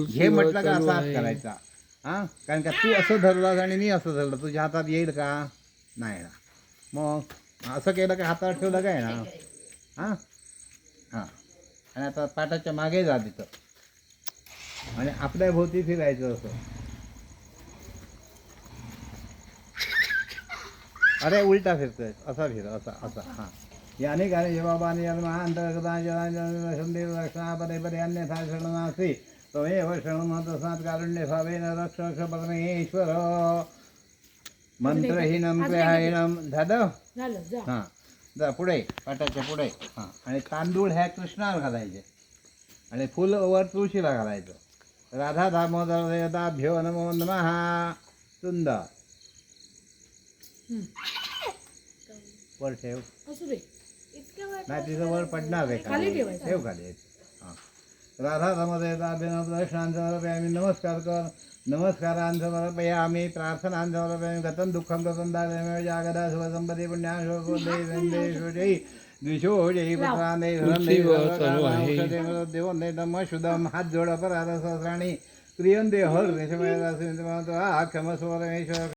हे म्हटलं का असा हात करायचा. हां, कारण का तू असं धरलास आणि मी असं धरलं, तुझ्या हातात येईल का? नाही ना. मग असं केलं का हातावर ठेवलं काय ना. हां हां, आणि आता पाटाच्या मागे जा तिथं आणि आपल्या भोवती फिरायचं असं. अरे उलटा फिरतोय, असा फिर, असा असा. हां, याने गाणे जबाबाने अंतर्गता संदेव रक्षणा पदे पदे अन्यथा शरणनास्ति त्वमेव शरणमतस्मात् कारुण्य भावेन रक्ष रक्ष परमेश्वर. मंत्रहीनं क्रियाहीनं झालं. हां, जा पुढे, पाटाच्या पुढे. हां, आणि तांदूळ ह्या कृष्णावर घालायचे आणि फुल वर तुळशीला घालायचं. राधा दामोदर देवताभ्यो नमो नमः. सुंदर. वर ठेव. नाही तिथं वर पडणार आहे खाली. ठेव खाली. हां, राधा दामोदर दर्शनांचं समर्पयामि. नमस्कार कर. नमस्कारांचं समर्पयामि. प्रार्थनांचं समर्पयामि. गतं दुःखं गतं दारिद्र्यमेव जागदा शुभसंपदे पुण्याशोकोदय द्विषो जयी पुत्राने देवो नम शुद्धम. हात जोड अपराध सहस्राणी क्रियंते हर क्षमस्व परमेश्वर.